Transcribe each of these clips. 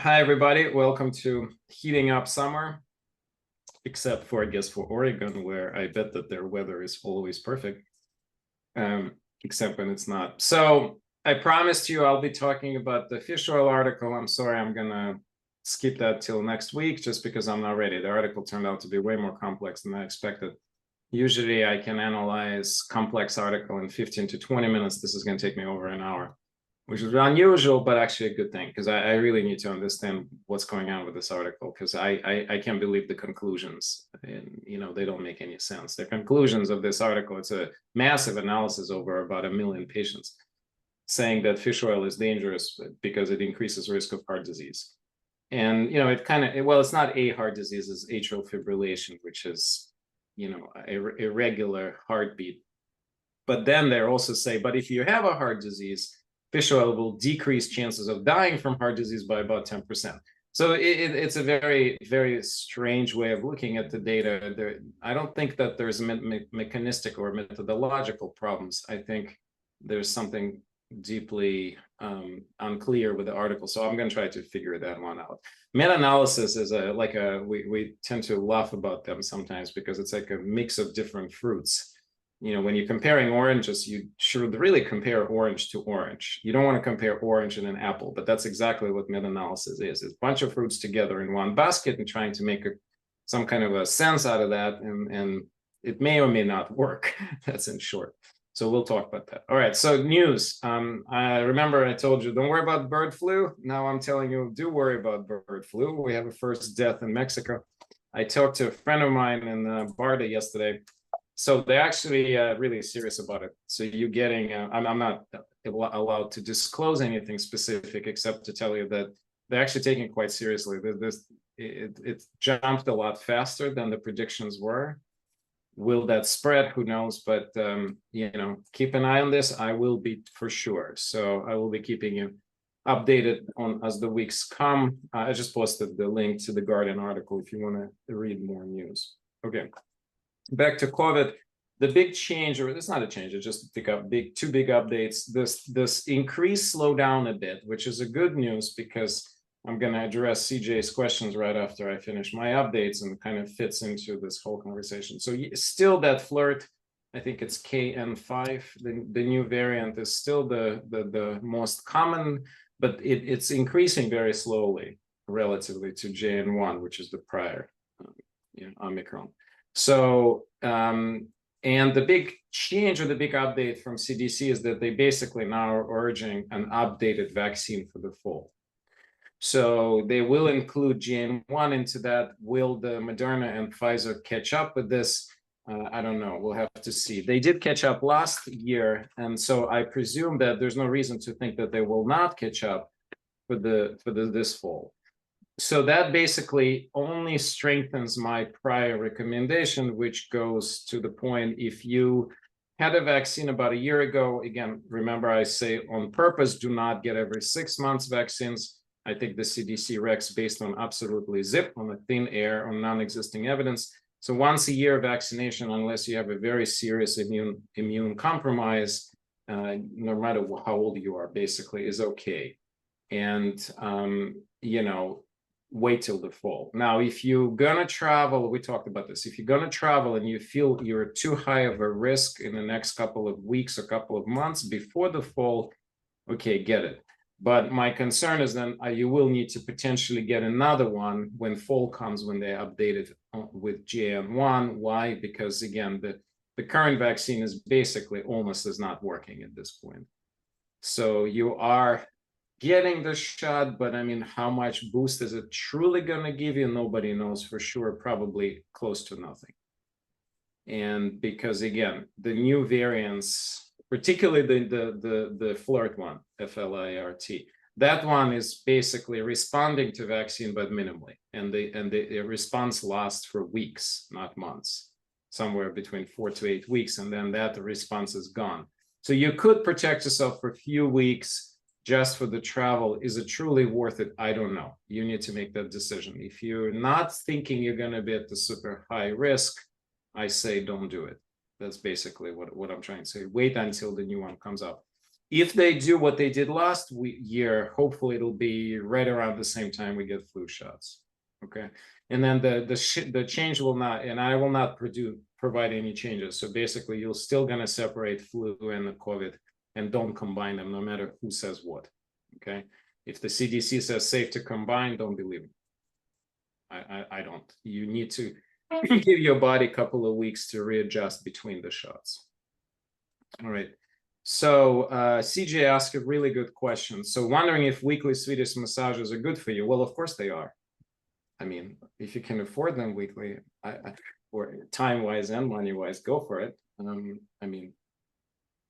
Hi, everybody. Welcome to Heating Up Summer, except for, I guess, for Oregon, where I bet that their weather is always perfect, except when it's not. So I promised you I'll be talking about the fish oil article. I'm sorry, I'm going to skip that till next week just because I'm not ready. The article turned out to be way more complex than I expected. Usually I can analyze complex article in 15 to 20 minutes. This is going to take me over an hour, which is unusual, but actually a good thing, because I really need to understand what's going on with this article, because I can't believe the conclusions. And, they don't make any sense. The conclusions of this article, it's a massive analysis over about 1 million patients, saying that fish oil is dangerous because it increases risk of heart disease. And, it's not a heart disease, it's atrial fibrillation, which is, irregular heartbeat. But then they also say, but if you have a heart disease, fish oil will decrease chances of dying from heart disease by about 10%. So it's a very, very strange way of looking at the data. I don't think that there's mechanistic or methodological problems. I think there's something deeply unclear with the article. So I'm going to try to figure that one out. Meta-analysis is we tend to laugh about them sometimes because it's like a mix of different fruits. When you're comparing oranges, you should really compare orange to orange. You don't want to compare orange and an apple, but that's exactly what meta-analysis is. It's a bunch of fruits together in one basket and trying to make some kind of a sense out of that. And it may or may not work. That's in short. So we'll talk about that. All right. So news. I remember I told you, don't worry about bird flu. Now I'm telling you, do worry about bird flu. We have a first death in Mexico. I talked to a friend of mine in Barda yesterday. So they're actually really serious about it. So you're getting, I'm not allowed to disclose anything specific except to tell you that they're actually taking it quite seriously. It jumped a lot faster than the predictions were. Will that spread? Who knows? But, keep an eye on this. I will be for sure. So I will be keeping you updated on as the weeks come. I just posted the link to the Guardian article if you want to read more news. Okay. Back to COVID, the big change, or it's not a change, it's just two big updates. This increase slowed down a bit, which is a good news because I'm going to address CJ's questions right after I finish my updates, and kind of fits into this whole conversation. So still that flirt, I think it's KN5, the new variant is still the most common, but it's increasing very slowly relatively to JN1, which is the prior Omicron. So, and the big change or the big update from CDC is that they basically now are urging an updated vaccine for the fall. So they will include JN1 into that. Will the Moderna and Pfizer catch up with this? I don't know. We'll have to see. They did catch up last year, and so I presume that there's no reason to think that they will not catch up for this fall. So that basically only strengthens my prior recommendation, which goes to the point, if you had a vaccine about a year ago, again, remember I say on purpose, do not get every 6 months vaccines. I think the CDC recs based on absolutely zip, on a thin air, on non-existing evidence. So once a year vaccination, unless you have a very serious immune compromise, no matter how old you are, basically is okay. And, wait till the fall. Now, if you're gonna travel, we talked about this, if you're gonna travel and you feel you're too high of a risk in the next couple of weeks or couple of months before the fall, okay, get it. But my concern is then you will need to potentially get another one when fall comes, when they update it with JN1. Why? Because again, the current vaccine is basically almost is not working at this point. So you are getting the shot, but I mean, how much boost is it truly going to give you? Nobody knows for sure, probably close to nothing. And because again, the new variants, particularly the flirt one, FLIRT, that one is basically responding to vaccine, but minimally. And the response lasts for weeks, not months, somewhere between 4 to 8 weeks. And then that response is gone. So you could protect yourself for a few weeks just for the travel. Is it truly worth it? I don't know. You need to make that decision. If you're not thinking you're going to be at the super high risk, I say don't do it. That's basically what I'm trying to say. Wait until the new one comes up. If they do what they did last year, hopefully it'll be right around the same time we get flu shots. Okay, and then the change will not, and I will not provide any changes. So basically, you're still going to separate flu and the COVID, and don't combine them, no matter who says what. Okay, if the CDC says safe to combine, don't believe it. I don't. You need to give your body a couple of weeks to readjust between the shots. All right. So CJ asked a really good question. So wondering if weekly Swedish massages are good for you. Well, of course they are. I mean, if you can afford them weekly, or time-wise and money-wise, go for it. I mean,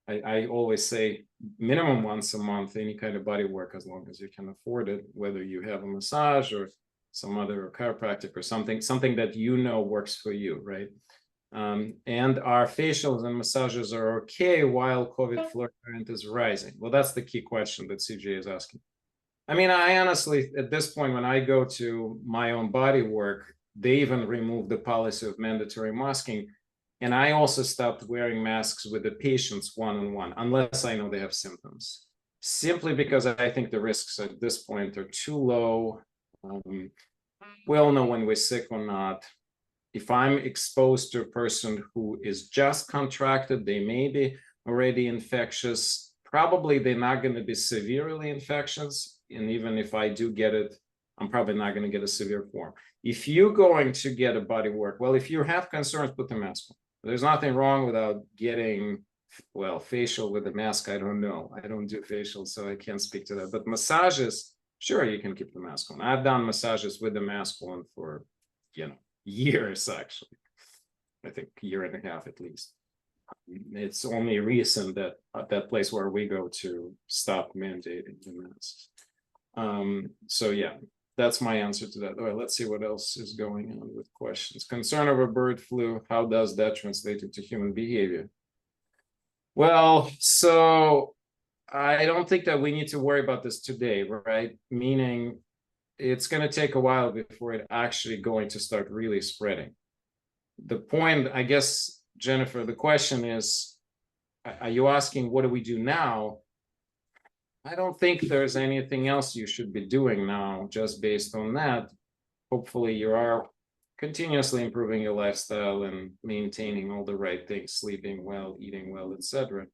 I always say minimum once a month, any kind of body work, as long as you can afford it, whether you have a massage or some other chiropractic or something that you know works for you, right? And our facials and massages are okay while COVID flare variant is rising. Well, that's the key question that CJ is asking. I mean, I honestly, at this point, when I go to my own body work, they even removed the policy of mandatory masking. And I also stopped wearing masks with the patients one-on-one, unless I know they have symptoms, simply because I think the risks at this point are too low. We all know when we're sick or not. If I'm exposed to a person who is just contracted, they may be already infectious. Probably they're not going to be severely infectious. And even if I do get it, I'm probably not going to get a severe form. If you're going to get a body work, well, if you have concerns, put the mask on. There's nothing wrong without getting, well, facial with a mask. I don't know. I don't do facial, so I can't speak to that. But massages, sure, you can keep the mask on. I've done massages with the mask on for, years, actually. I think a year and a half at least. It's only recent that that place where we go to stop mandating the masks. So yeah, that's my answer to that. All right, let's see what else is going on with questions. Concern over bird flu, how does that translate into human behavior? Well, so I don't think that we need to worry about this today, right? Meaning it's going to take a while before it actually going to start really spreading. The point, I guess, Jennifer, the question is, are you asking what do we do now? I don't think there's anything else you should be doing now just based on that. Hopefully you are continuously improving your lifestyle and maintaining all the right things, sleeping well, eating well, etc.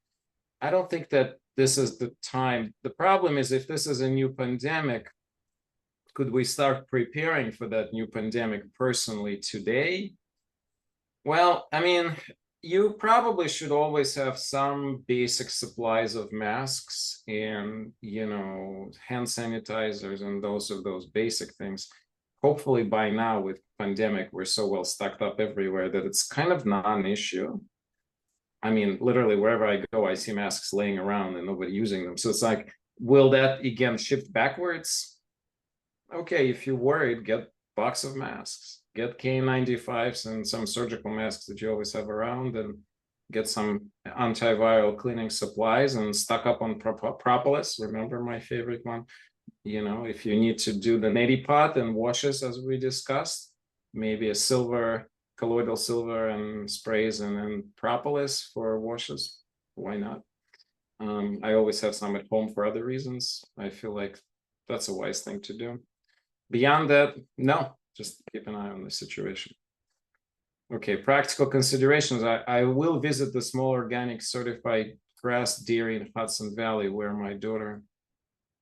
I don't think that this is the time. The problem is, if this is a new pandemic, could we start preparing for that new pandemic personally today? Well, I mean, you probably should always have some basic supplies of masks and, hand sanitizers and those basic things. Hopefully by now with pandemic, we're so well stocked up everywhere that it's kind of non-issue. I mean, literally wherever I go, I see masks laying around and nobody using them. So it's like, will that again shift backwards? Okay, if you're worried, get a box of masks. Get K95s and some surgical masks that you always have around, and get some antiviral cleaning supplies and stock up on propolis. Remember my favorite one? If you need to do the neti pot and washes, as we discussed, maybe a colloidal silver and sprays and then propolis for washes. Why not? I always have some at home for other reasons. I feel like that's a wise thing to do. Beyond that, no. Just keep an eye on the situation. Okay, practical considerations. I will visit the small organic certified grass dairy in Hudson Valley where my daughter.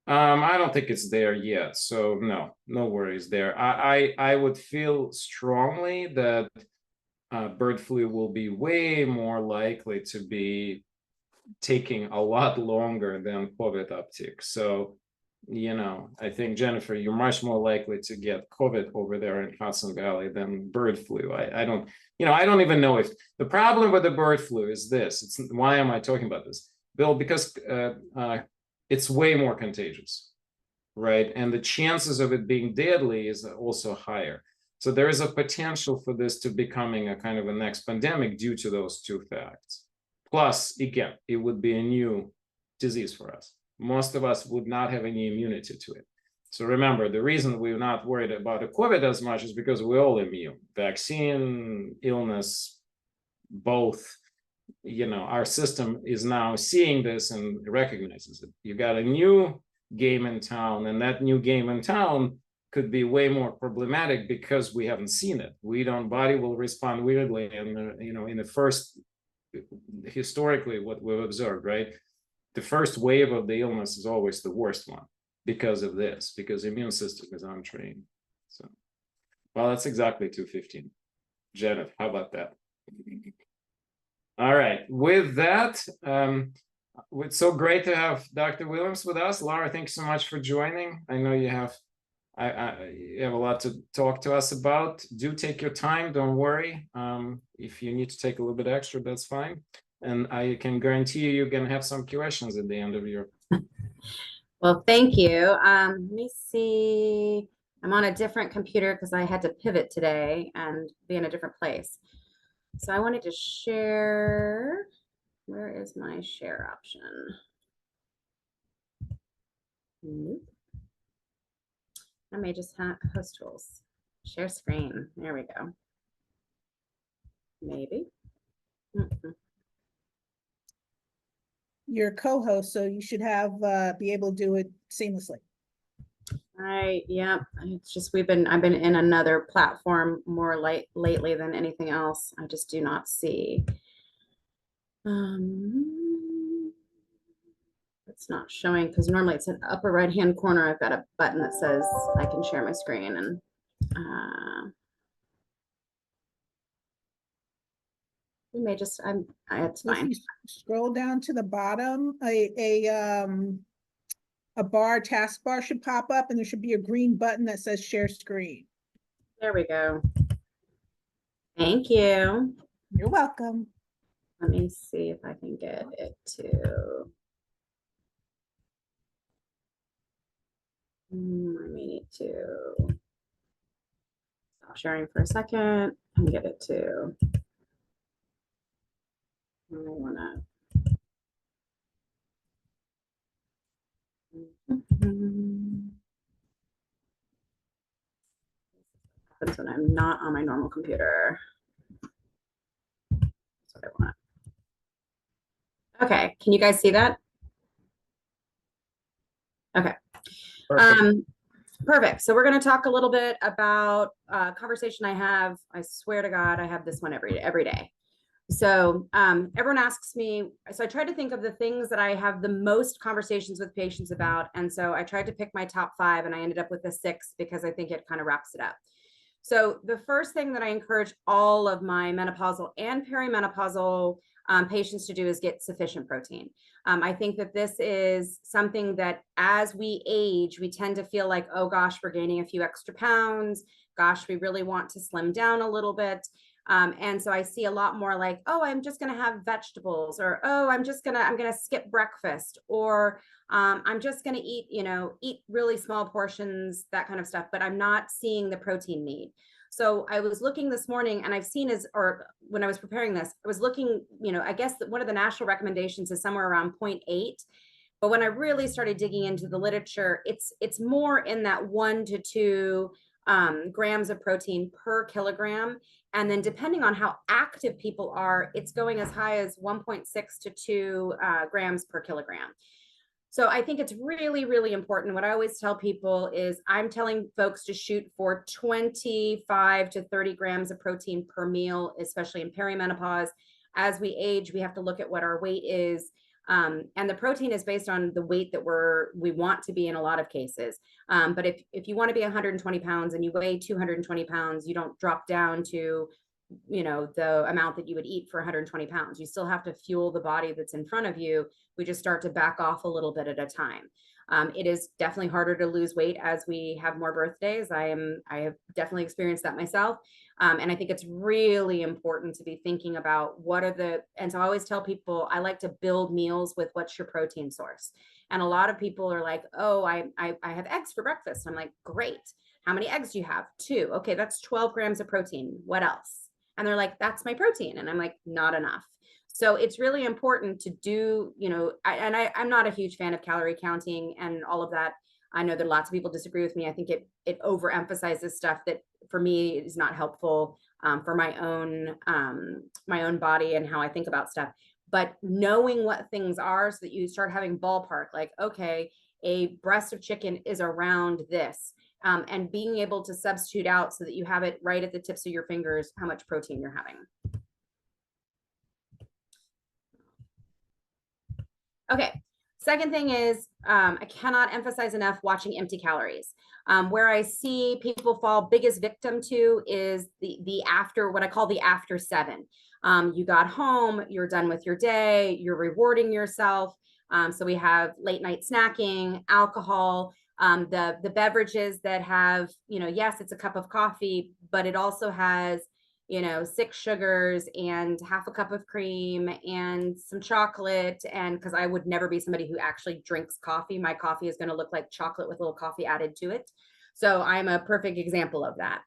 I don't think it's there yet, so no worries there. I would feel strongly that bird flu will be way more likely to be taking a lot longer than COVID uptick. So I think, Jennifer, you're much more likely to get COVID over there in Hudson Valley than bird flu. I don't even know if the problem with the bird flu is this. Why am I talking about this, Bill? Because it's way more contagious, right? And the chances of it being deadly is also higher. So there is a potential for this to becoming a kind of a next pandemic due to those two facts. Plus, again, it would be a new disease for us. Most of us would not have any immunity to it. So remember, the reason we're not worried about the COVID as much is because we're all immune. Vaccine, illness, both our system is now seeing this and recognizes it. You got a new game in town, and that new game in town could be way more problematic because we haven't seen it. Body will respond weirdly. And, in the first, historically, what we've observed, right? The first wave of the illness is always the worst one because of this, because the immune system is untrained. So, well, that's exactly 2:15. Janet, how about that? All right, with that, it's so great to have Dr. Williams with us. Lara, thanks so much for joining. I know you have you have a lot to talk to us about. Do take your time, don't worry. If you need to take a little bit extra, that's fine. And I can guarantee you're going to have some questions at the end of your. Well, thank you. Let me see. I'm on a different computer because I had to pivot today and be in a different place. So I wanted to share. Where is my share option? Nope. I may just have host tools. Share screen. There we go. Maybe. You're a co-host, so you should have be able to do it seamlessly. Yeah. It's just I've been in another platform more lately than anything else. I just do not see. It's not showing because normally it's in the upper right hand corner. I've got a button that says I can share my screen, and we may just it's fine. If you scroll down to the bottom, a taskbar should pop up, and there should be a green button that says share screen. There we go. Thank you. You're welcome. Let me see if I can get it to. I may need to stop sharing for a second and get it to. I want to. Happens when I'm not on my normal computer. That's what I want. Okay, can you guys see that? Okay. Perfect. So we're going to talk a little bit about a conversation I have. I swear to God, I have this one every day. So everyone asks me, so I tried to think of the things that I have the most conversations with patients about. And so I tried to pick my top 5, and I ended up with the 6 because I think it kind of wraps it up. So the first thing that I encourage all of my menopausal and perimenopausal patients to do is get sufficient protein. I think that this is something that as we age, we tend to feel like, oh gosh, we're gaining a few extra pounds. Gosh, we really want to slim down a little bit. And so I see a lot more like, oh, I'm just going to have vegetables, or, oh, I'm going to skip breakfast, or I'm just going to eat really small portions, that kind of stuff, but I'm not seeing the protein need. So I was looking this morning, and I've seen when I was preparing this, I was looking, I guess that one of the national recommendations is somewhere around 0.8. But when I really started digging into the literature, it's more in that 1 to 2 grams of protein per kilogram. And then depending on how active people are, it's going as high as 1.6 to 2 grams per kilogram. So I think it's really, really important. What I always tell people is I'm telling folks to shoot for 25 to 30 grams of protein per meal, especially in perimenopause. As we age, we have to look at what our weight is. And the protein is based on the weight that we want to be in a lot of cases. But if you want to be 120 pounds and you weigh 220 pounds, you don't drop down to the amount that you would eat for 120 pounds. You still have to fuel the body that's in front of you. We just start to back off a little bit at a time. It is definitely harder to lose weight as we have more birthdays. I have definitely experienced that myself. And I think it's really important to be thinking about and so I always tell people, I like to build meals with what's your protein source. And a lot of people are like, oh, I have eggs for breakfast. I'm like, great. How many eggs do you have? 2. Okay, that's 12 grams of protein. What else? And they're like, that's my protein. And I'm like, not enough. So it's really important to do, I'm not a huge fan of calorie counting and all of that. I know that lots of people disagree with me. I think it overemphasizes stuff that for me is not helpful. for my own body and how I think about stuff. But knowing what things are so that you start having ballpark, like, okay, a breast of chicken is around this, and being able to substitute out so that you have it right at the tips of your fingers, how much protein you're having. Okay, second thing is, I cannot emphasize enough watching empty calories. Where I see people fall biggest victim to is the after, what I call the after 7. You got home, you're done with your day, you're rewarding yourself. So we have late night snacking, alcohol, the beverages that have, yes, it's a cup of coffee, but it also has, 6 sugars and half a cup of cream and some chocolate. And because I would never be somebody who actually drinks coffee, my coffee is going to look like chocolate with a little coffee added to it. So I'm a perfect example of that.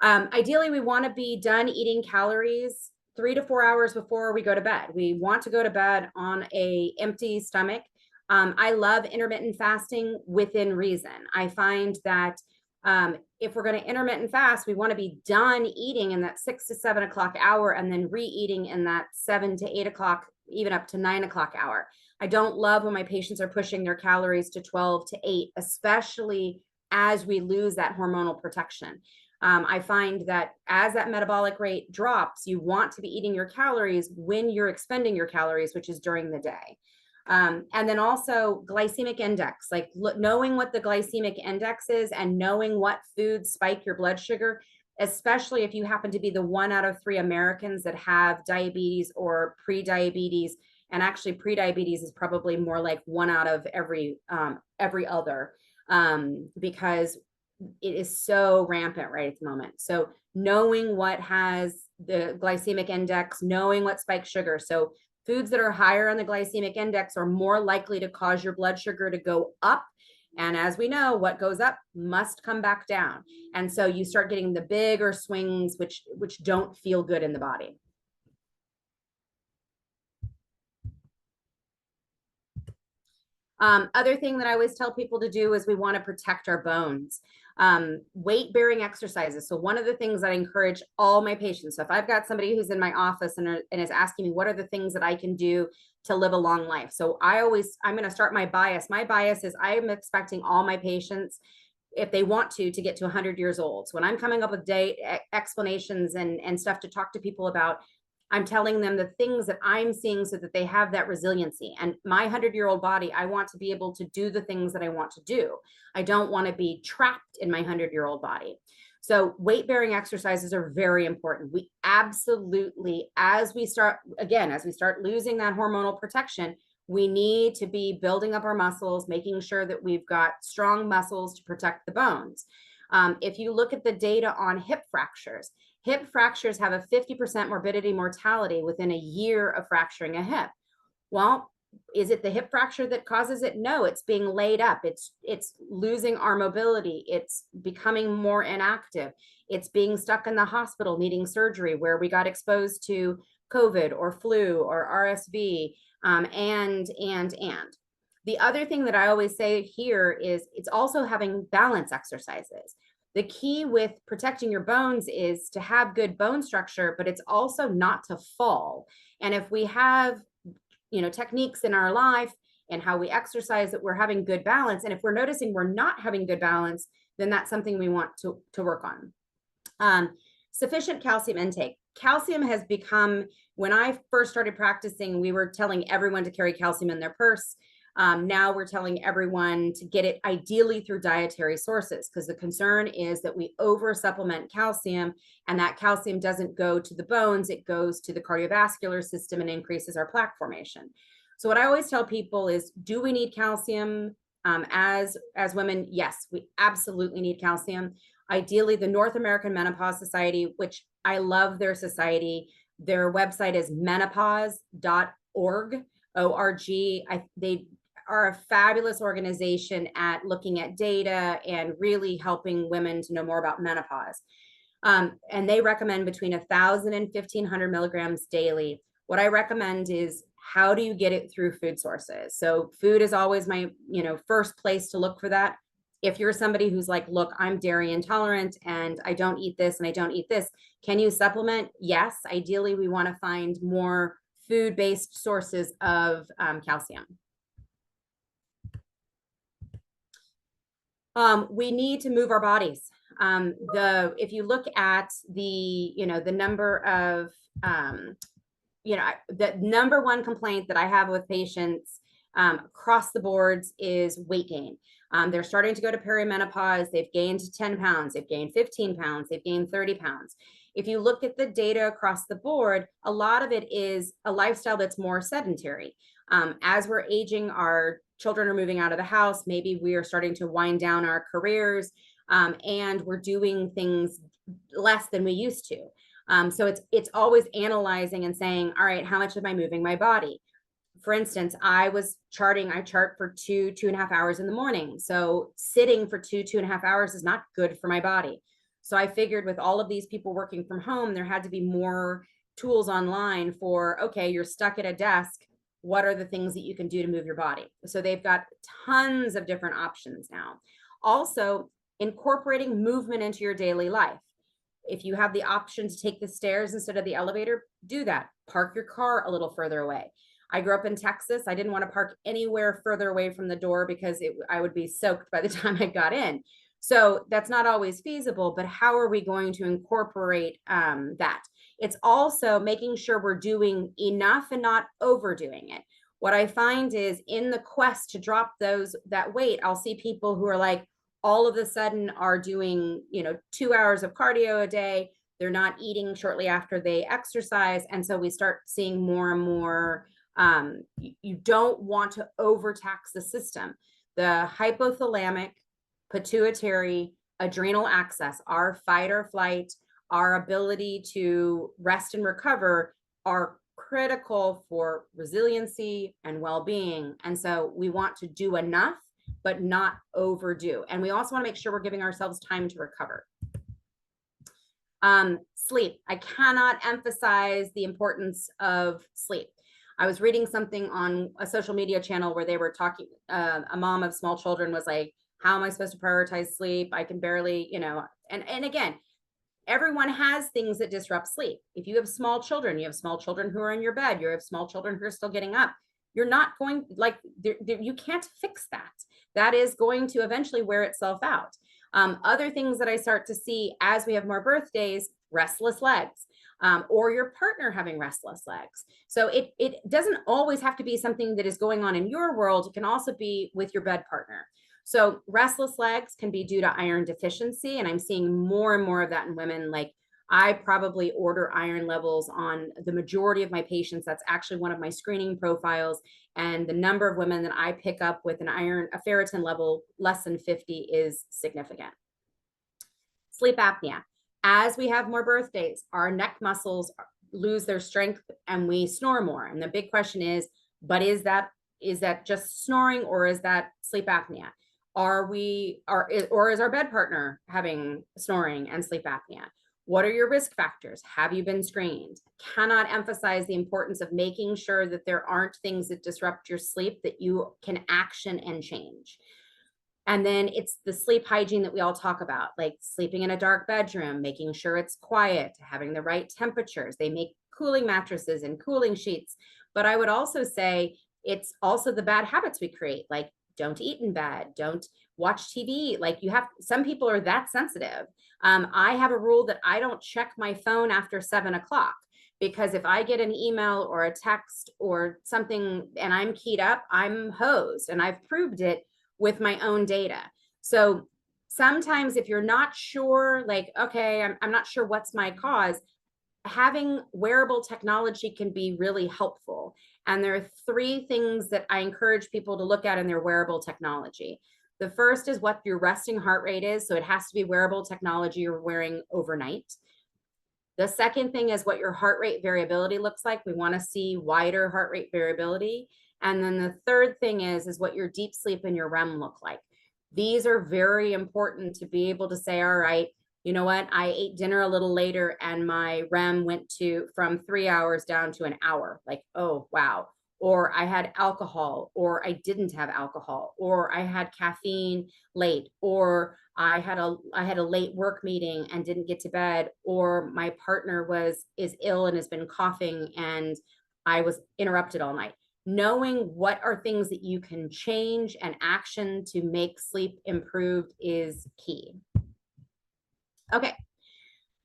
Ideally, we want to be done eating calories 3 to 4 hours before we go to bed. We want to go to bed on an empty stomach. I love intermittent fasting within reason. I find that if we're going to intermittent fast, we want to be done eating in that 6 to 7 o'clock hour and then re-eating in that 7 to 8 o'clock, even up to 9 o'clock hour. I don't love when my patients are pushing their calories to 12 to 8, especially as we lose that hormonal protection. I find that as that metabolic rate drops, you want to be eating your calories when you're expending your calories, which is during the day. And then also glycemic index, like knowing what the glycemic index is and knowing what foods spike your blood sugar, especially if you happen to be the 1 out of 3 Americans that have diabetes or pre-diabetes. And actually pre-diabetes is probably more like 1 out of every other, because it is so rampant right at the moment. So knowing what has the glycemic index, knowing what spikes sugar. So foods that are higher on the glycemic index are more likely to cause your blood sugar to go up. And as we know, what goes up must come back down. And so you start getting the bigger swings, which don't feel good in the body. Other thing that I always tell people to do is we want to protect our bones. Weight bearing exercises. So one of the things that I encourage all my patients, so if I've got somebody who's in my office and is asking me, what are the things that I can do to live a long life? So I'm going to start my bias. My bias is I am expecting all my patients, if they want to get to 100 years old. So when I'm coming up with explanations and stuff to talk to people about, I'm telling them the things that I'm seeing so that they have that resiliency. And my 100-year-old body, I want to be able to do the things that I want to do. I don't want to be trapped in my 100-year-old body. So weight-bearing exercises are very important. We absolutely, as we start losing that hormonal protection, we need to be building up our muscles, making sure that we've got strong muscles to protect the bones. If you look at the data on hip fractures have a 50% morbidity mortality within a year of fracturing a hip. Well, is it the hip fracture that causes it? No, it's being laid up. It's losing our mobility. It's becoming more inactive. It's being stuck in the hospital needing surgery where we got exposed to COVID or flu or RSV, and. The other thing that I always say here is it's also having balance exercises. The key with protecting your bones is to have good bone structure, but it's also not to fall. And if we have, techniques in our life and how we exercise that we're having good balance, and if we're noticing we're not having good balance, then that's something we want to work on. Sufficient calcium intake. Calcium has become, when I first started practicing, we were telling everyone to carry calcium in their purse. Now we're telling everyone to get it ideally through dietary sources, because the concern is that we over supplement calcium and that calcium doesn't go to the bones, it goes to the cardiovascular system and increases our plaque formation. So what I always tell people is, do we need calcium? As women, yes, we absolutely need calcium. Ideally, the North American Menopause Society, which I love their society, their website is menopause.org, O-R-G. They are a fabulous organization at looking at data and really helping women to know more about menopause. And they recommend between 1,000 and 1,500 milligrams daily. What I recommend is, how do you get it through food sources? So food is always my, first place to look for that. If you're somebody who's like, look, I'm dairy intolerant and I don't eat this and I don't eat this, can you supplement? Yes. Ideally, we want to find more food-based sources of calcium. We need to move our bodies. If you look at the number of, the number one complaint that I have with patients across the boards is weight gain. They're starting to go to perimenopause. They've gained 10 pounds. They've gained 15 pounds. They've gained 30 pounds. If you look at the data across the board, a lot of it is a lifestyle that's more sedentary. As we're aging, our children are moving out of the house. Maybe we are starting to wind down our careers, and we're doing things less than we used to. So it's always analyzing and saying, all right, how much am I moving my body? For instance, I chart for 2.5 hours in the morning. So sitting for 2.5 hours is not good for my body. So I figured with all of these people working from home, there had to be more tools online for, okay, you're stuck at a desk. What are the things that you can do to move your body? So they've got tons of different options now. Also, incorporating movement into your daily life. If you have the option to take the stairs instead of the elevator, do that. Park your car a little further away. I grew up in Texas. I didn't want to park anywhere further away from the door because I would be soaked by the time I got in. So that's not always feasible, but how are we going to incorporate that? It's also making sure we're doing enough and not overdoing it. What I find is in the quest to drop that weight, I'll see people who are like, all of a sudden are doing, 2 hours of cardio a day. They're not eating shortly after they exercise. And so we start seeing more and more, you don't want to overtax the system. The hypothalamic, pituitary, adrenal axis, our fight or flight, our ability to rest and recover are critical for resiliency and well-being. And so we want to do enough, but not overdo. And we also want to make sure we're giving ourselves time to recover. Sleep. I cannot emphasize the importance of sleep. I was reading something on a social media channel where they were talking, a mom of small children was like, how am I supposed to prioritize sleep? I can barely, and again, everyone has things that disrupt sleep. If you have small children, you have small children who are in your bed, you have small children who are still getting up. You're not going, you can't fix that. That is going to eventually wear itself out. Other things that I start to see as we have more birthdays, restless legs, or your partner having restless legs. So it doesn't always have to be something that is going on in your world. It can also be with your bed partner. So restless legs can be due to iron deficiency. And I'm seeing more and more of that in women. Like I probably order iron levels on the majority of my patients. That's actually one of my screening profiles. And the number of women that I pick up with a ferritin level less than 50 is significant. Sleep apnea. As we have more birthdays, our neck muscles lose their strength and we snore more. And the big question is, but is that just snoring or is that sleep apnea? Or is our bed partner having snoring and sleep apnea? What are your risk factors? Have you been screened? Cannot emphasize the importance of making sure that there aren't things that disrupt your sleep that you can action and change. And then it's the sleep hygiene that we all talk about, like sleeping in a dark bedroom, making sure it's quiet, having the right temperatures. They make cooling mattresses and cooling sheets. But I would also say it's also the bad habits we create, like don't eat in bed, don't watch TV. Like some people are that sensitive. I have a rule that I don't check my phone after 7 o'clock, because if I get an email or a text or something and I'm keyed up, I'm hosed, and I've proved it with my own data. So sometimes if you're not sure, like, okay, I'm not sure what's my cause, having wearable technology can be really helpful. And there are 3 things that I encourage people to look at in their wearable technology. The first is what your resting heart rate is. So it has to be wearable technology you're wearing overnight. The second thing is what your heart rate variability looks like. We want to see wider heart rate variability. And then the third thing is what your deep sleep and your REM look like. These are very important to be able to say, all right, you know what? I ate dinner a little later and my REM went from 3 hours down to an hour. Like, oh, wow. or I had alcohol, or I didn't have alcohol, or I had caffeine late, or I had a late work meeting and didn't get to bed, or my partner is ill and has been coughing and I was interrupted all night. Knowing what are things that you can change and action to make sleep improved is key. Okay.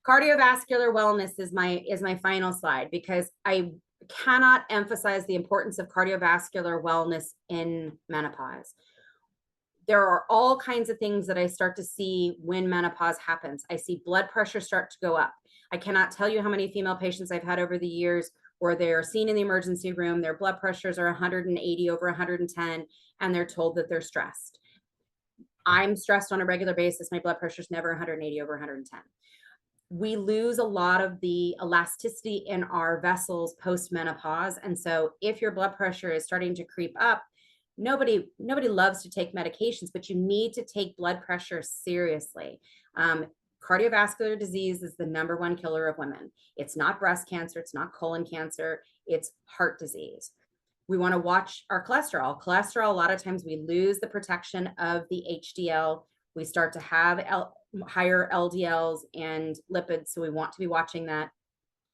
Cardiovascular wellness is my final slide, because I cannot emphasize the importance of cardiovascular wellness in menopause. There are all kinds of things that I start to see when menopause happens. I see blood pressure start to go up. I cannot tell you how many female patients I've had over the years where they're seen in the emergency room, their blood pressures are 180 over 110, and they're told that they're stressed. I'm stressed on a regular basis. My blood pressure is never 180 over 110. We lose a lot of the elasticity in our vessels post-menopause. And so if your blood pressure is starting to creep up, nobody loves to take medications, but you need to take blood pressure seriously. Cardiovascular disease is the #1 killer of women. It's not breast cancer, it's not colon cancer, it's heart disease. We want to watch our cholesterol. Cholesterol, a lot of times we lose the protection of the HDL. We start to have higher LDLs and lipids, so we want to be watching that.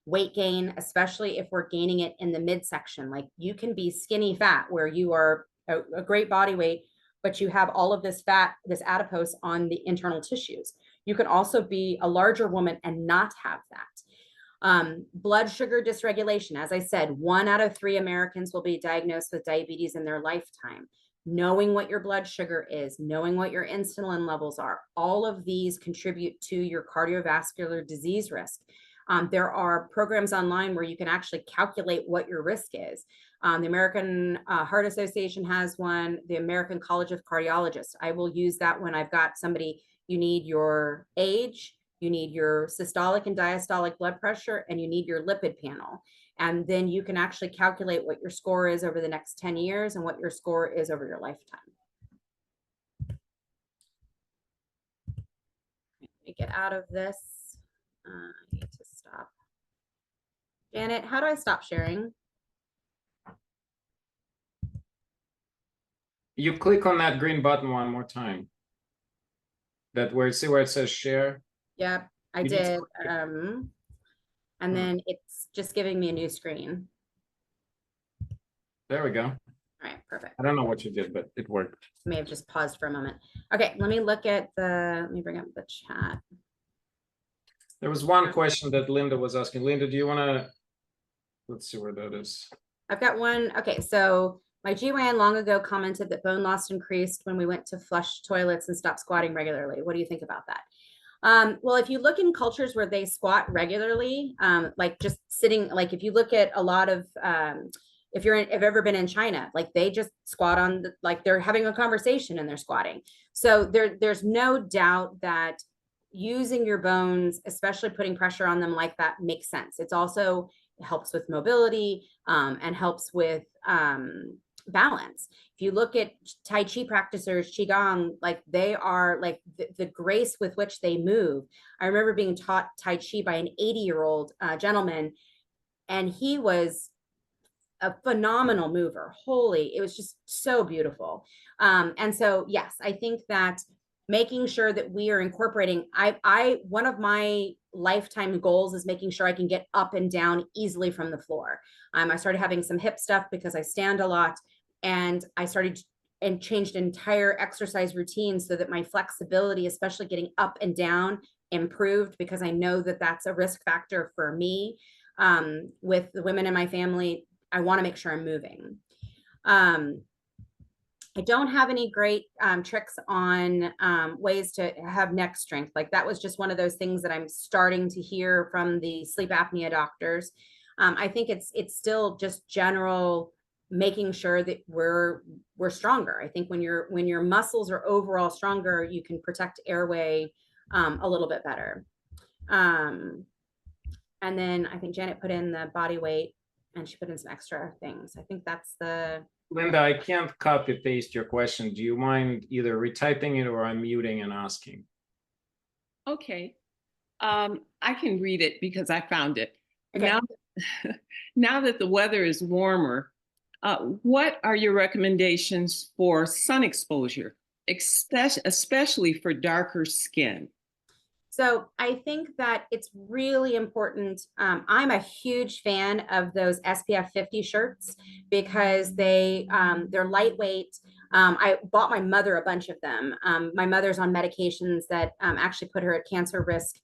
Weight gain, especially if we're gaining it in the midsection. Like, you can be skinny fat where you are a great body weight, but you have all of this fat, this adipose on the internal tissues. You can also be a larger woman and not have that. Blood sugar dysregulation. As I said, 1 out of 3 Americans will be diagnosed with diabetes in their lifetime. Knowing what your blood sugar is, knowing what your insulin levels are, all of these contribute to your cardiovascular disease risk. There are programs online where you can actually calculate what your risk is. The American Heart Association has one, the American College of Cardiologists. I will use that when I've got somebody, you need your age, you need your systolic and diastolic blood pressure, and you need your lipid panel. And then you can actually calculate what your score is over the next 10 years and what your score is over your lifetime. Let me get out of this. I need to stop. Janet, how do I stop sharing? You click on that green button one more time. That where, see where it says share? Yep, I did. And then it's just giving me a new screen. There we go. All right, perfect. I don't know what you did, but it worked. May have just paused for a moment. Okay, let me look at let me bring up the chat. There was one question that Linda was asking. Linda, do you want to, let's see where that is. I've got one. Okay, so my GYN long ago commented that bone loss increased when we went to flush toilets and stopped squatting regularly. What do you think about that? Well, if you look in cultures where they squat regularly, like just sitting, like if you look at a lot of, if you've ever been in China, like they just squat on, like they're having a conversation and they're squatting. So there's no doubt that using your bones, especially putting pressure on them like that, makes sense. It's also, it helps with mobility and helps with balance. If you look at Tai Chi practitioners, Qigong, like they are like the grace with which they move. I remember being taught Tai Chi by an 80-year-old gentleman, and he was a phenomenal mover. Holy, it was just so beautiful. And so, yes, I think that making sure that we are incorporating, one of my lifetime goals is making sure I can get up and down easily from the floor. I started having some hip stuff because I stand a lot, and I started and changed entire exercise routines so that my flexibility, especially getting up and down, improved, because I know that that's a risk factor for me. With the women in my family, I want to make sure I'm moving. I don't have any great tricks on ways to have neck strength. Like that was just one of those things that I'm starting to hear from the sleep apnea doctors. I think it's still just general making sure that we're stronger. I think when your muscles are overall stronger, you can protect airway a little bit better. And then I think Janet put in the body weight, and she put in some extra things. I think that's the. Linda, I can't copy paste your question. Do you mind either retyping it or unmuting and asking? Okay. I can read it because I found it. Okay. Now that the weather is warmer, What are your recommendations for sun exposure, especially for darker skin? So I think that it's really important. I'm a huge fan of those SPF 50 shirts because they're lightweight. I bought my mother a bunch of them. My mother's on medications that actually put her at cancer risk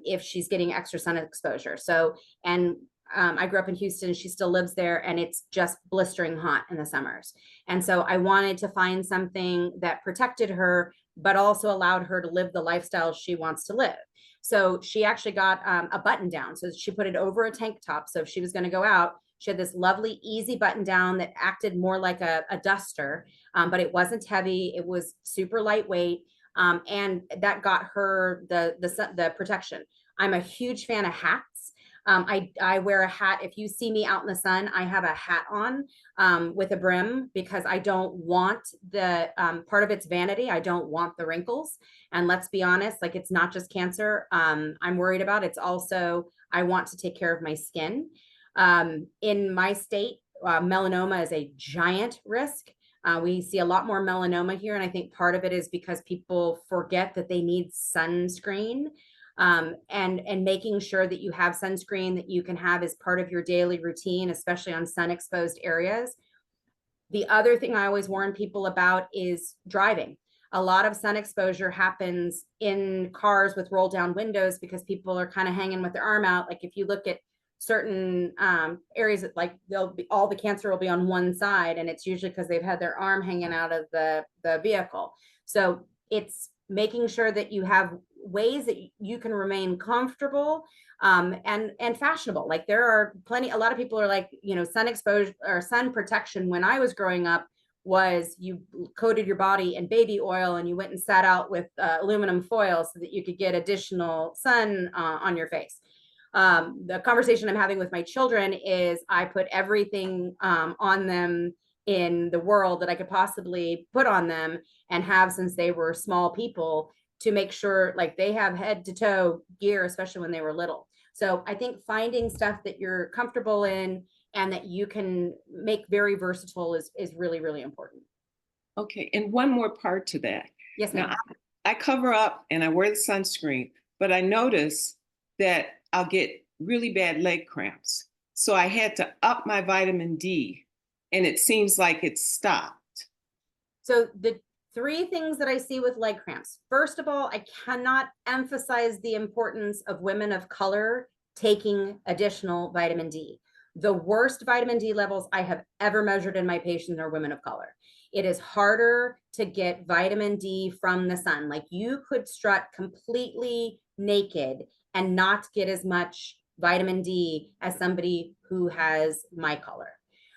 if she's getting extra sun exposure. So, and I grew up in Houston. She still lives there, and it's just blistering hot in the summers. And so I wanted to find something that protected her, but also allowed her to live the lifestyle she wants to live. So she actually got a button down. So she put it over a tank top. So if she was going to go out, she had this lovely, easy button down that acted more like a duster, but it wasn't heavy. It was super lightweight. And that got her the protection. I'm a huge fan of hats. I wear a hat. If you see me out in the sun, I have a hat on with a brim because I don't want the part of it's vanity. I don't want the wrinkles. And let's be honest, like it's not just cancer I'm worried about. It's also, I want to take care of my skin. In my state, melanoma is a giant risk. We see a lot more melanoma here. And I think part of it is because people forget that they need sunscreen. And making sure that you have sunscreen that you can have as part of your daily routine, especially on sun exposed areas. The other thing I always warn people about is driving. A lot of sun exposure happens in cars with roll down windows because people are kind of hanging with their arm out. Like if you look at certain areas that like they'll be, all the cancer will be on one side, and it's usually because they've had their arm hanging out of the vehicle. So it's making sure that you have ways that you can remain comfortable and fashionable. Like there are a lot of people are like, you know, sun exposure or sun protection when I was growing up was you coated your body in baby oil and you went and sat out with aluminum foil so that you could get additional sun on your face. The conversation I'm having with my children is I put everything on them in the world that I could possibly put on them and have since they were small people to make sure like they have head to toe gear, especially when they were little. So I think finding stuff that you're comfortable in and that you can make very versatile is really, really important. Okay, and one more part to that. Yes, ma'am. Now, I cover up and I wear the sunscreen, but I notice that I'll get really bad leg cramps. So I had to up my vitamin D, and it seems like it's stopped. So the three things that I see with leg cramps. First of all, I cannot emphasize the importance of women of color taking additional vitamin D. The worst vitamin D levels I have ever measured in my patients are women of color. It is harder to get vitamin D from the sun. Like you could strut completely naked and not get as much vitamin D as somebody who has my color.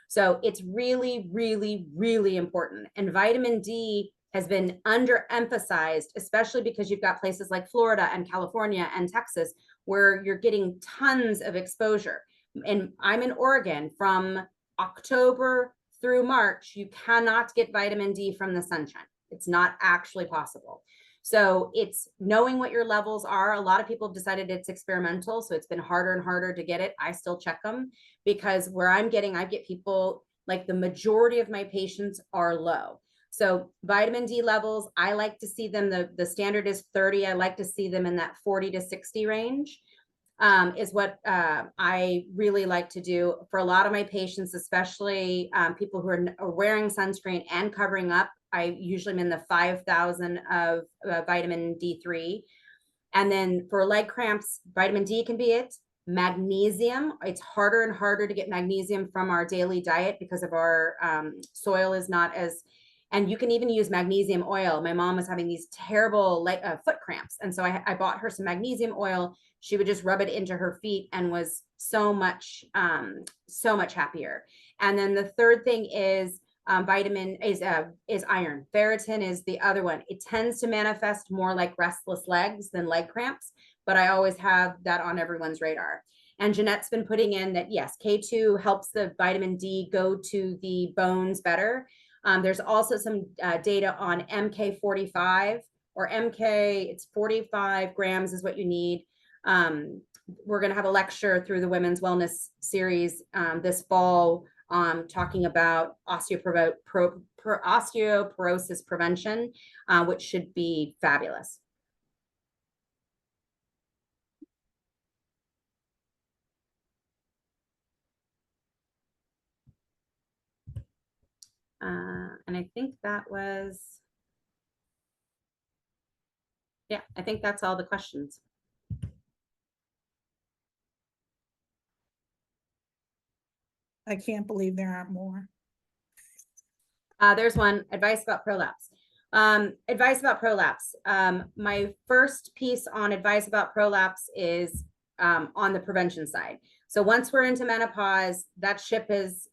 So it's really, really, really important. And vitamin D has been underemphasized, especially because you've got places like Florida and California and Texas, where you're getting tons of exposure. And I'm in Oregon. From October through March, you cannot get vitamin D from the sunshine. It's not actually possible. So it's knowing what your levels are. A lot of people have decided it's experimental, so it's been harder and harder to get it. I still check them because where I get people, like the majority of my patients are low. So vitamin D levels, I like to see them, the standard is 30. I like to see them in that 40 to 60 range is what I really like to do for a lot of my patients, especially people who are wearing sunscreen and covering up. I usually am in the 5,000 of vitamin D3. And then for leg cramps, vitamin D can be it. Magnesium, it's harder and harder to get magnesium from our daily diet because of our soil is not as, and you can even use magnesium oil. My mom was having these terrible foot cramps. And so I bought her some magnesium oil. She would just rub it into her feet and was so much happier. And then the third thing is vitamin is iron. Ferritin is the other one. It tends to manifest more like restless legs than leg cramps, but I always have that on everyone's radar. And Jeanette's been putting in that, yes, K2 helps the vitamin D go to the bones better. There's also some data on MK45 or MK, it's 45 grams is what you need. We're going to have a lecture through the Women's Wellness Series this fall talking about osteoporosis prevention, which should be fabulous. And I think that was, yeah, I think that's all the questions. I can't believe there aren't more. There's one, advice about prolapse. Advice about prolapse. My first piece on advice about prolapse is on the prevention side. So once we're into menopause, that ship is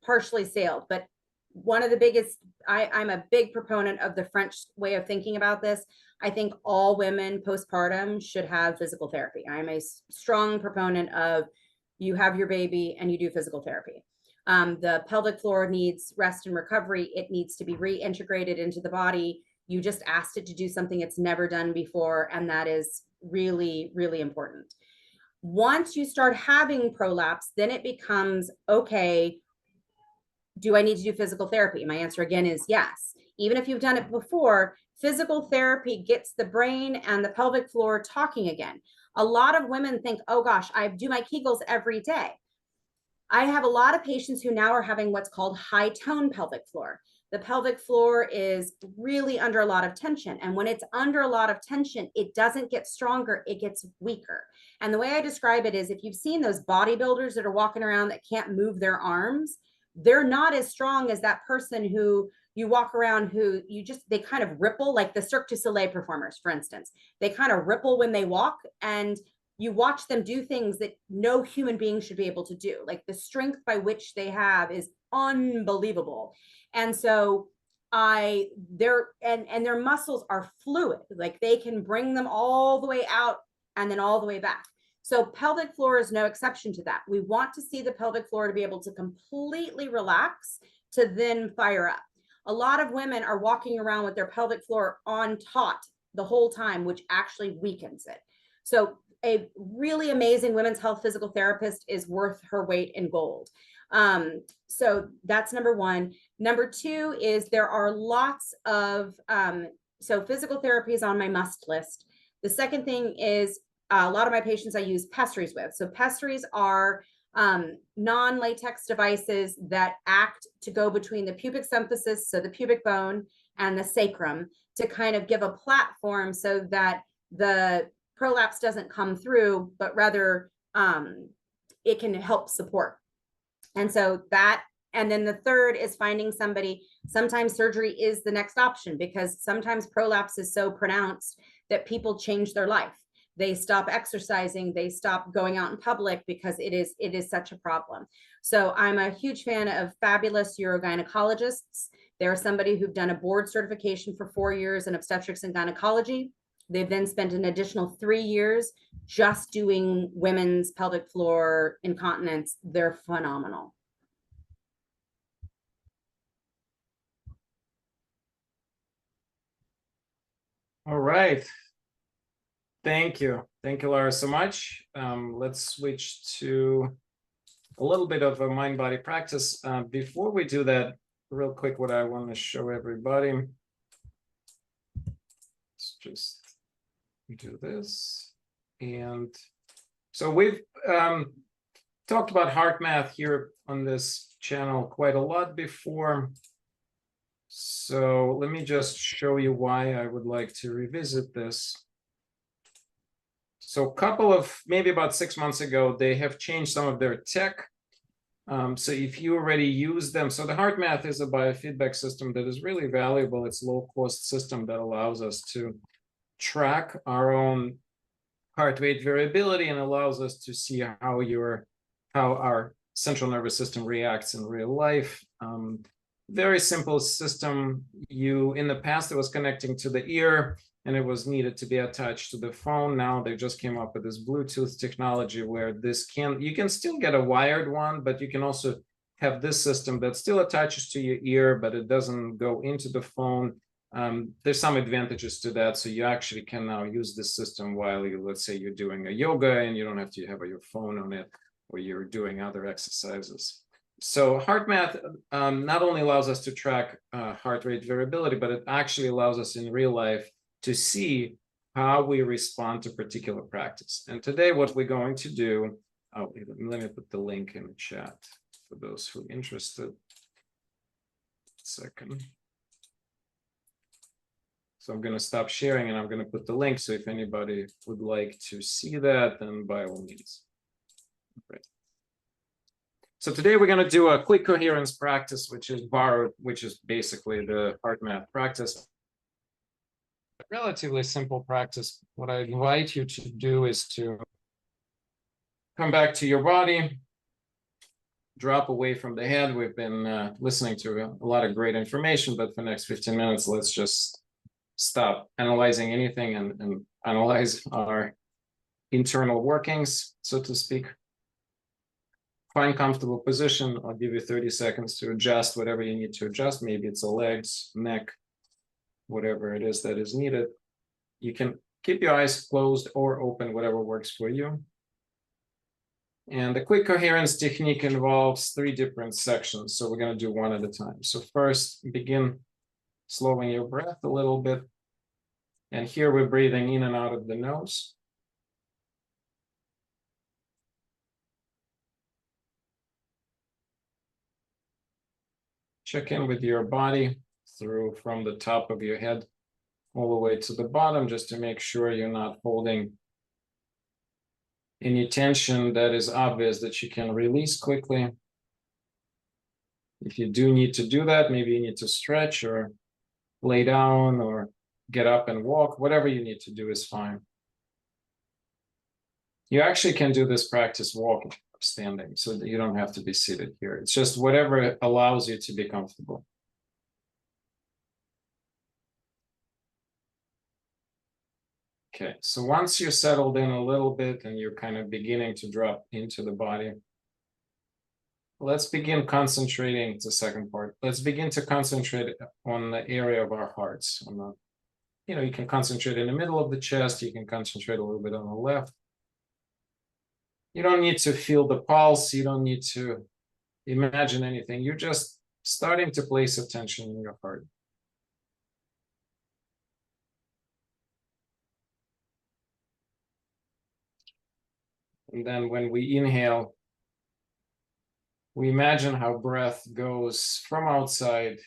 partially sailed. But one of the biggest, I'm a big proponent of the French way of thinking about this. I think all women postpartum should have physical therapy. I'm a strong proponent of you have your baby and you do physical therapy. The pelvic floor needs rest and recovery. It needs to be reintegrated into the body. You just asked it to do something it's never done before, and that is really, really important. Once you start having prolapse, then it becomes, okay, do I need to do physical therapy? My answer again is yes. Even if you've done it before, physical therapy gets the brain and the pelvic floor talking again. A lot of women think, oh gosh, I do my Kegels every day. I have a lot of patients who now are having what's called high tone pelvic floor. The pelvic floor is really under a lot of tension. And when it's under a lot of tension, it doesn't get stronger, it gets weaker. And the way I describe it is, if you've seen those bodybuilders that are walking around that can't move their arms, they're not as strong as that person who you walk around who they kind of ripple, like the Cirque du Soleil performers, for instance. They kind of ripple when they walk, and you watch them do things that no human being should be able to do. Like the strength by which they have is unbelievable. And so their muscles are fluid, like they can bring them all the way out and then all the way back. So pelvic floor is no exception to that. We want to see the pelvic floor to be able to completely relax to then fire up. A lot of women are walking around with their pelvic floor on taut the whole time, which actually weakens it. So a really amazing women's health physical therapist is worth her weight in gold. So that's number one. Number two is there are lots of, so physical therapy is on my must list. The second thing is a lot of my patients I use pessaries with. So pessaries are non-latex devices that act to go between the pubic symphysis, so the pubic bone, and the sacrum to kind of give a platform so that the prolapse doesn't come through, but rather it can help support. And so that, and then the third is finding somebody. Sometimes surgery is the next option because sometimes prolapse is so pronounced that people change their life. They stop exercising, they stop going out in public because it is such a problem. So I'm a huge fan of fabulous urogynecologists. They're somebody who've done a board certification for 4 years in obstetrics and gynecology. They've then spent an additional 3 years just doing women's pelvic floor incontinence. They're phenomenal. All right. Thank you. Thank you, Lara, so much. Let's switch to a little bit of a mind-body practice. Before we do that, real quick, what I want to show everybody. Let's just do this. And so we've talked about heart math here on this channel quite a lot before. So let me just show you why I would like to revisit this. So a couple of, maybe about 6 months ago, they have changed some of their tech. So if you already use them, so the heart math is a biofeedback system that is really valuable. It's a low-cost system that allows us to track our own heart rate variability and allows us to see how our central nervous system reacts in real life. Very simple system. In the past, it was connecting to the ear and it was needed to be attached to the phone. Now they just came up with this Bluetooth technology where you can still get a wired one, but you can also have this system that still attaches to your ear, but it doesn't go into the phone. There's some advantages to that. So you actually can now use this system while let's say you're doing a yoga and you don't have to have your phone on it, or you're doing other exercises. So HeartMath not only allows us to track heart rate variability, but it actually allows us in real life to see how we respond to particular practice. And today what we're going to do, oh, let me put the link in the chat for those who are interested. Second. So I'm going to stop sharing and I'm going to put the link. So if anybody would like to see that, then by all means. Right. So today we're going to do a quick coherence practice, which is borrowed, which is basically the HeartMath practice. A relatively simple practice. What I invite you to do is to come back to your body, drop away from the head. We've been listening to a lot of great information, but for the next 15 minutes, let's just stop analyzing anything and analyze our internal workings, so to speak. Find comfortable position. I'll give you 30 seconds to adjust whatever you need to adjust. Maybe it's a legs, neck, whatever it is that is needed. You can keep your eyes closed or open, whatever works for you. And the quick coherence technique involves 3 different sections. So we're going to do one at a time. So first, begin slowing your breath a little bit. And here we're breathing in and out of the nose. Check in with your body from the top of your head all the way to the bottom, just to make sure you're not holding any tension that is obvious that you can release quickly. If you do need to do that, maybe you need to stretch or lay down or get up and walk. Whatever you need to do is fine. You actually can do this practice walking or standing, so that you don't have to be seated here. It's just whatever allows you to be comfortable. Okay, so once you're settled in a little bit and you're kind of beginning to drop into the body, let's begin concentrating. It's the second part. Let's begin to concentrate on the area of our hearts. On the, you can concentrate in the middle of the chest. You can concentrate a little bit on the left. You don't need to feel the pulse. You don't need to imagine anything. You're just starting to place attention in your heart. And then when we inhale, we imagine how breath goes from outside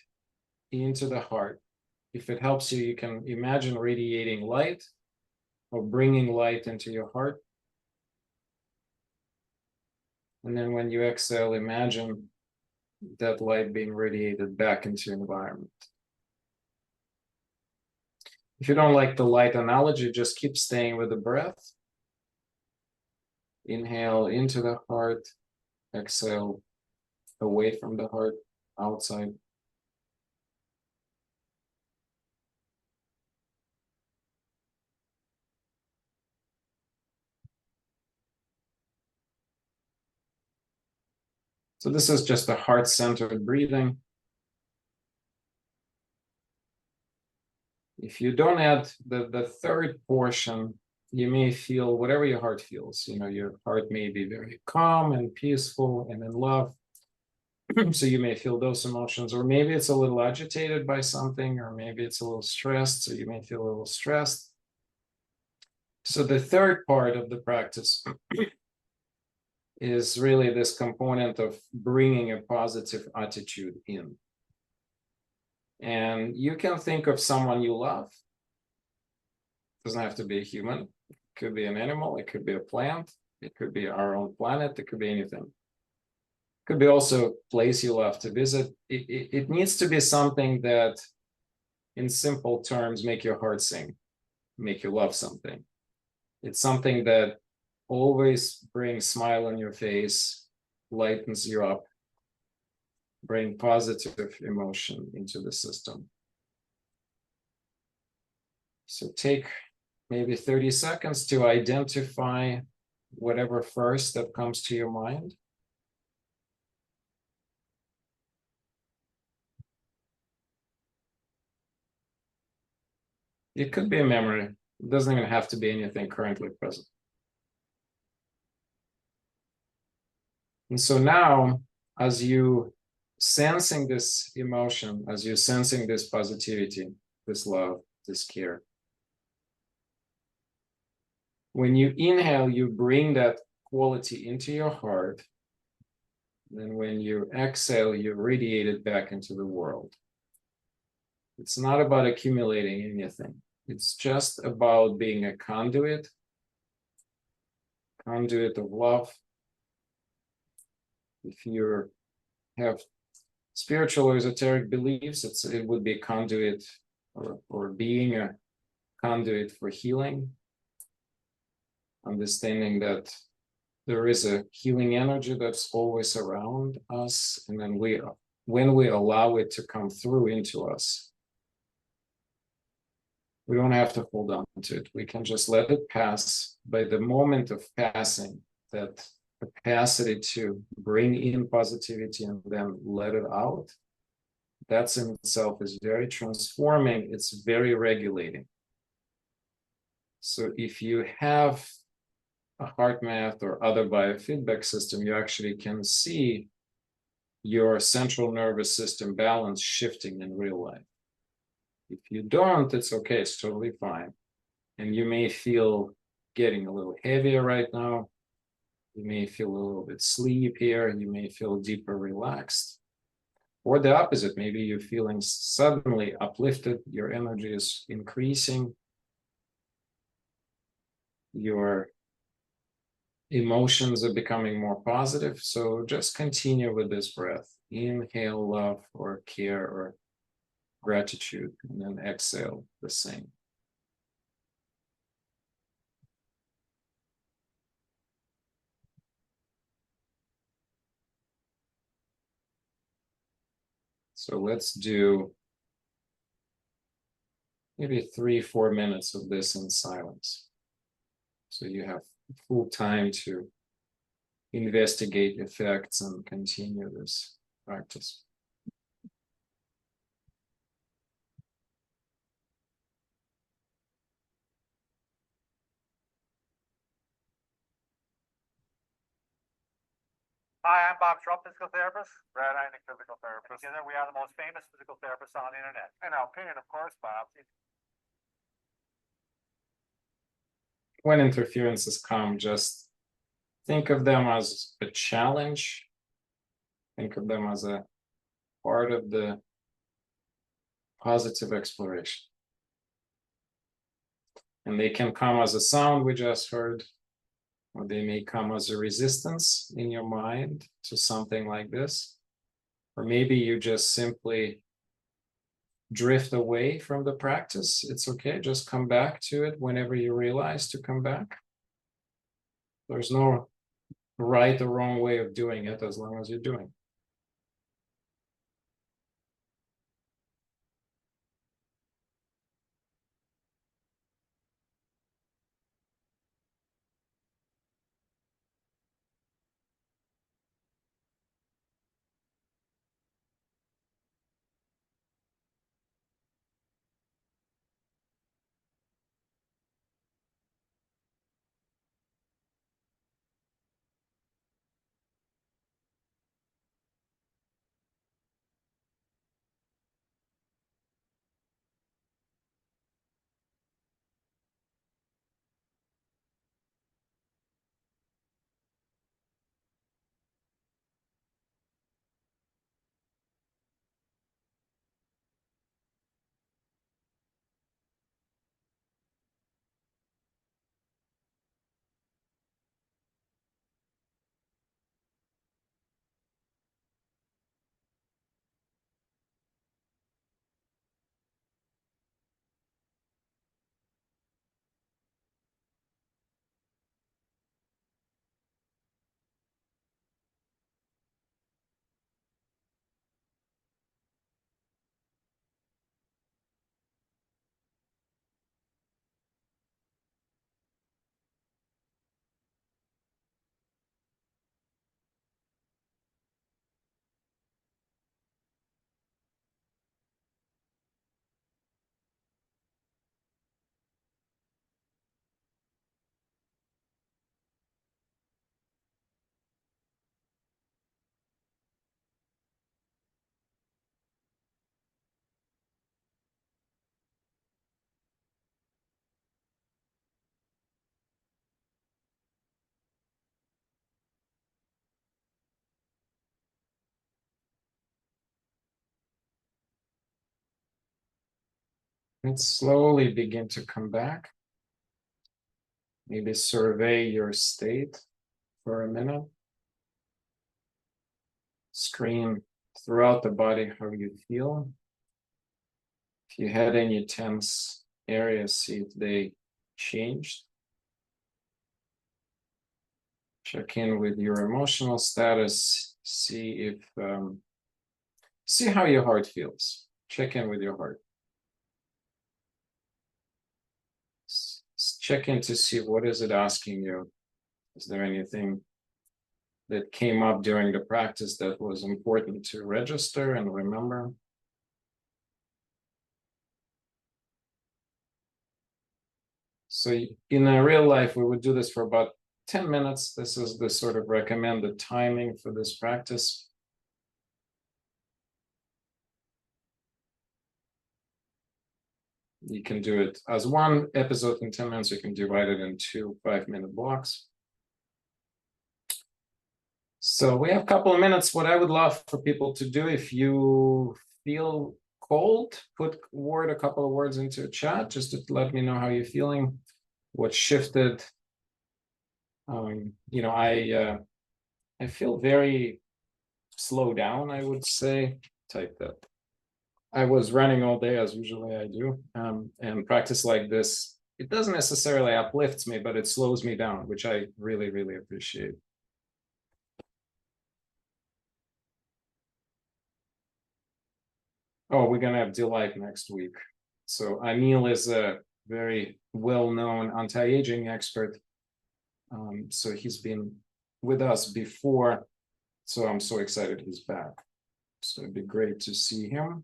into the heart. If it helps you, you can imagine radiating light or bringing light into your heart. And then when you exhale, imagine that light being radiated back into your environment. If you don't like the light analogy, just keep staying with the breath. Inhale into the heart, exhale away from the heart, outside. So this is just a heart-centered breathing. If you don't add the third portion, you may feel whatever your heart feels. Your heart may be very calm and peaceful and in love. So you may feel those emotions, or maybe it's a little agitated by something, or maybe it's a little stressed. So you may feel a little stressed. So the third part of the practice is really this component of bringing a positive attitude in. And you can think of someone you love. It doesn't have to be a human. It could be an animal. It could be a plant. It could be our own planet. It could be anything. It could be also a place you love to visit. It needs to be something that, in simple terms, make your heart sing, make you love something. It's something that always brings a smile on your face, lightens you up, bring positive emotion into the system. So take maybe 30 seconds to identify whatever first that comes to your mind. It could be a memory. It doesn't even have to be anything currently present. And so now as you sensing this emotion, as you're sensing this positivity, this love, this care, when you inhale, you bring that quality into your heart. Then when you exhale, you radiate it back into the world. It's not about accumulating anything. It's just about being a conduit of love. If you have spiritual or esoteric beliefs, it would be a conduit or being a conduit for healing. Understanding that there is a healing energy that's always around us, and then when we allow it to come through into us, we don't have to hold on to it. We can just let it pass. By the moment of passing, that capacity to bring in positivity and then let it out, that's in itself is very transforming. It's very regulating. So if you have a heart math or other biofeedback system, you actually can see your central nervous system balance shifting in real life. If you don't, it's okay, it's totally fine. And you may feel getting a little heavier right now. You may feel a little bit sleepier, you may feel deeper relaxed. Or the opposite, maybe you're feeling suddenly uplifted, your energy is increasing, your emotions are becoming more positive. So just continue with this breath. Inhale love or care or gratitude, and then exhale the same. So let's do maybe 3-4 minutes of this in silence. So you have full time to investigate effects and continue this practice. Hi, I'm Bob Trump, physical therapist. Brad Einig, physical therapist. Together, we are the most famous physical therapists on the internet. In our opinion, of course, Bob. When interferences come, just think of them as a challenge. Think of them as a part of the positive exploration. And they can come as a sound we just heard, or they may come as a resistance in your mind to something like this. Or maybe you just simply drift away from the practice. It's okay, just come back to it whenever you realize to come back. There's no right or wrong way of doing it as long as you're doing it. And slowly begin to come back. Maybe survey your state for a minute. Screen throughout the body how you feel. If you had any tense areas, see if they changed. Check in with your emotional status. See if see how your heart feels. Check in with your heart. Check in to see what is it asking you. Is there anything that came up during the practice that was important to register and remember? So in a real life, we would do this for about 10 minutes. This is the sort of recommended timing for this practice. You can do it as one episode in 10 minutes. You can divide it into 5-minute blocks. So we have a couple of minutes. What I would love for people to do, if you feel cold, put a couple of words into a chat, just to let me know how you're feeling, what shifted. You know, I feel very slow down, I would say. Type that. I was running all day, as usually I do, and practice like this, it doesn't necessarily uplifts me, but it slows me down, which I really, really appreciate. Oh, we're gonna have Delight next week. So Anil is a very well-known anti-aging expert. So he's been with us before. So I'm so excited he's back. So it'd be great to see him.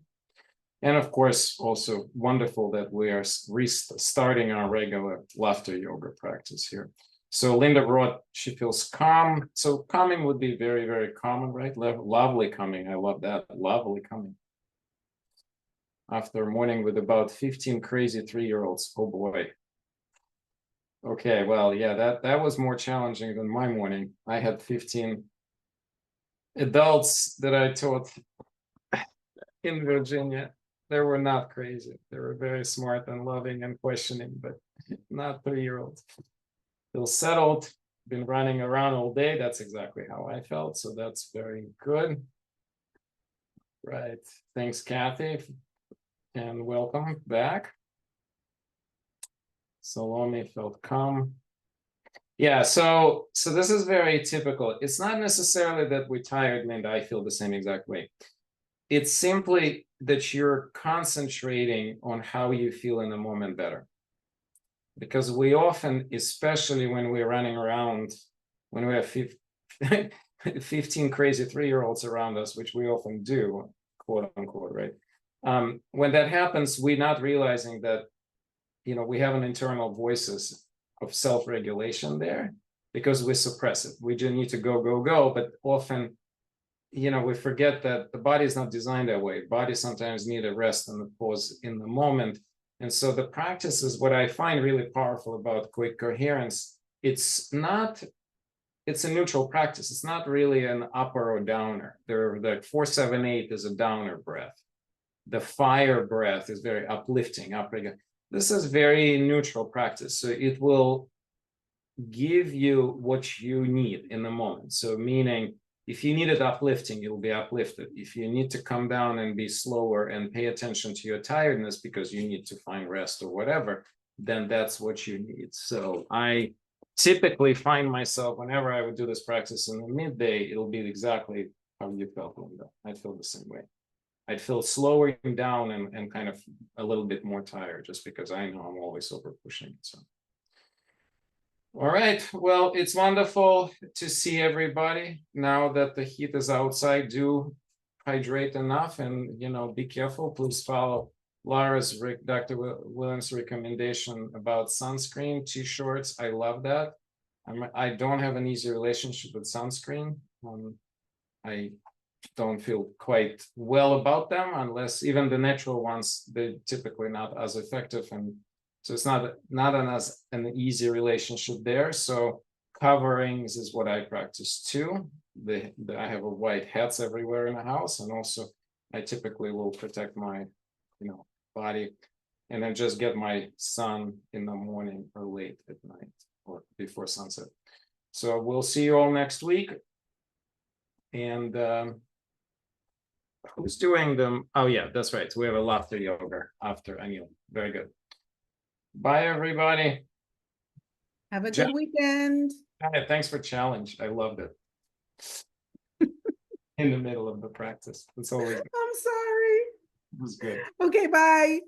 And of course, also wonderful that we are restarting our regular laughter yoga practice here. So Linda wrote, she feels calm. So calming would be very, very common, right? Lovely calming. I love that. Lovely calming. After a morning with about 15 crazy 3-year-olds. Oh boy. Okay, well, yeah, that was more challenging than my morning. I had 15 adults that I taught in Virginia. They were not crazy. They were very smart and loving and questioning, but not 3-year-olds. Feel settled, been running around all day. That's exactly how I felt. So that's very good. Right. Thanks, Kathy. And welcome back. Salome felt calm. Yeah, so this is very typical. It's not necessarily that we're tired, Linda. I feel the same exact way. It's simply that you're concentrating on how you feel in the moment better. Because we often, especially when we're running around, when we have 15 crazy 3-year-olds around us, which we often do, quote unquote, right? When that happens, we're not realizing that, you know, we have an internal voices of self-regulation there because we suppress it. We just need to go, go, go. But often, you know, we forget that the body is not designed that way. Body sometimes need a rest and a pause in the moment. And so the practice is what I find really powerful about quick coherence. It's a neutral practice. It's not really an upper or downer. The 4-7-8 is a downer breath. The fire breath is very uplifting, upregulating. This is very neutral practice. So it will give you what you need in the moment. So meaning, if you need it uplifting, you'll be uplifted. If you need to come down and be slower and pay attention to your tiredness because you need to find rest or whatever, then that's what you need. So I typically find myself, whenever I would do this practice in the midday, it'll be exactly how you felt, Linda. I feel the same way. I'd feel slowing down and kind of a little bit more tired just because I know I'm always over pushing. So, all right. Well, it's wonderful to see everybody. Now that the heat is outside, do hydrate enough and, you know, be careful. Please follow Lara's, Dr. Williams' recommendation about sunscreen, T-shirts. I love that. I don't have an easy relationship with sunscreen. I don't feel quite well about them unless even the natural ones, they're typically not as effective, and so it's not an easy relationship there. So coverings is what I practice too. I have a white hats everywhere in the house, and also I typically will protect my, you know, body. and then just get my sun in the morning or late at night or before sunset. So we'll see you all next week. And who's doing them? Oh yeah, that's right. We have a laughter yoga after Anil. Very good. Bye everybody. Have a Jen- good weekend. Hi, thanks for challenge. I loved it. In the middle of the practice. It's always I'm sorry. it was good. Okay, bye.